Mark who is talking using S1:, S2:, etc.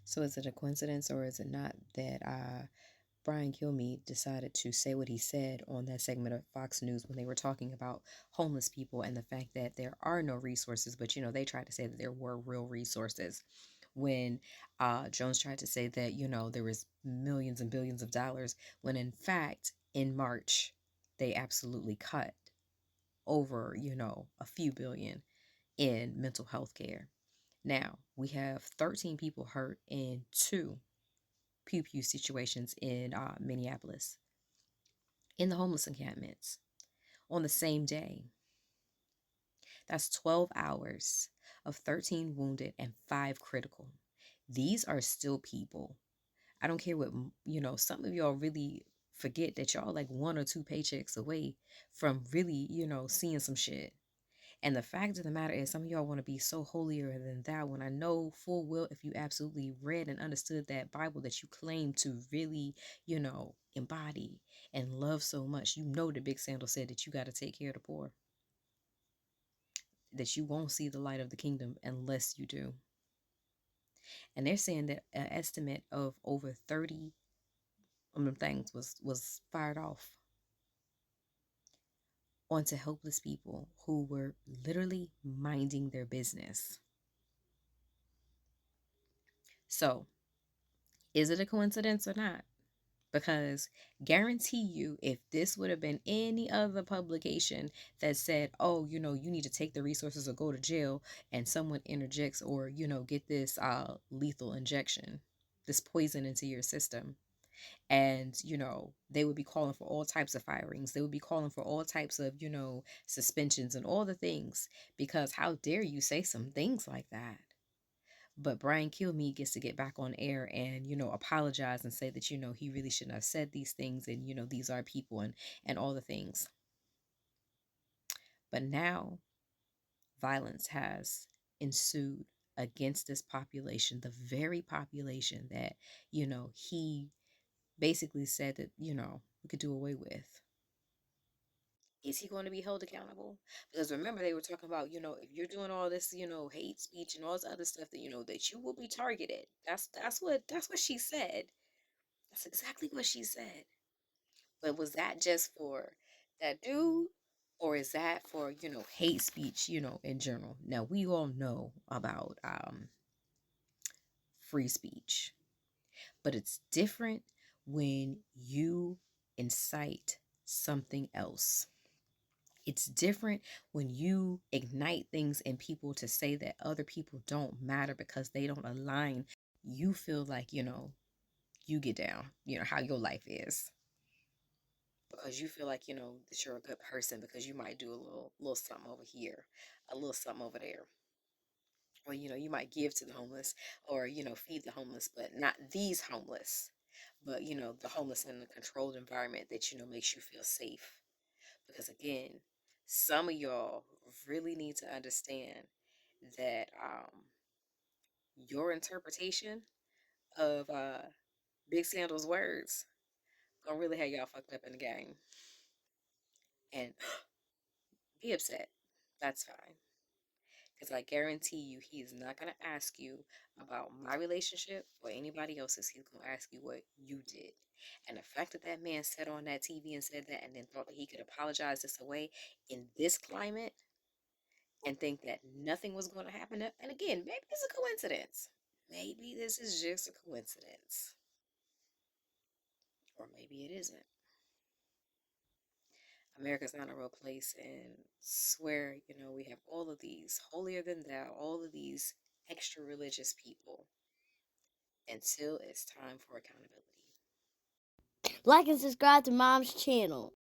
S1: So is it a coincidence or is it not that Brian Kilmeade decided to say what he said on that segment of Fox News when they were talking about homeless people and the fact that there are no resources, but they tried to say that there were real resources. When Jones tried to say that there was millions and billions of dollars, when in fact in March they absolutely cut over a few billion in mental health care. Now we have 13 people hurt in two pew pew situations in Minneapolis in the homeless encampments on the same day. That's 12 hours of 13 wounded and 5 critical. These are still people. I don't care what, some of y'all really forget that y'all like 1 or 2 paychecks away from really, seeing some shit. And the fact of the matter is, some of y'all want to be so holier than thou, when I know full well if you absolutely read and understood that Bible that you claim to really, embody and love so much, the big sandal said that you got to take care of the poor, that you won't see the light of the kingdom unless you do. And they're saying that an estimate of over 30 of them things was fired off onto helpless people who were literally minding their business. So, is it a coincidence or not? Because guarantee you, if this would have been any other publication that said, oh, you need to take the resources or go to jail, and someone interjects or, get this lethal injection, this poison into your system. And, they would be calling for all types of firings. They would be calling for all types of, suspensions and all the things. Because how dare you say some things like that? But Brian Kilmeade gets to get back on air and, apologize and say that, he really shouldn't have said these things and, these are people and all the things. But now violence has ensued against this population, the very population that, he basically said that, we could do away with. Is he going to be held accountable? Because remember, they were talking about, if you're doing all this, hate speech and all this other stuff, that that you will be targeted. That's what she said. That's exactly what she said. But was that just for that dude, or is that for hate speech, in general? Now we all know about free speech, but it's different when you incite something else. It's different when you ignite things in people to say that other people don't matter because they don't align. You feel like, you get down, how your life is. Because you feel like, that you're a good person because you might do a little something over here, a little something over there. Or, you might give to the homeless or, feed the homeless, but not these homeless. But, the homeless in a controlled environment that, makes you feel safe. Because again, some of y'all really need to understand that your interpretation of Big Sandal's words gonna really have y'all fucked up in the game. And be upset. That's fine. Because I guarantee you, he is not going to ask you about my relationship or anybody else's. He's going to ask you what you did. And the fact that that man sat on that TV and said that and then thought that he could apologize this away in this climate and think that nothing was going to happen. And again, maybe it's a coincidence. Maybe this is just a coincidence. Or maybe it isn't. America's not a real place, and swear, we have all of these holier than thou, all of these extra religious people until it's time for accountability.
S2: Like and subscribe to Mom's channel.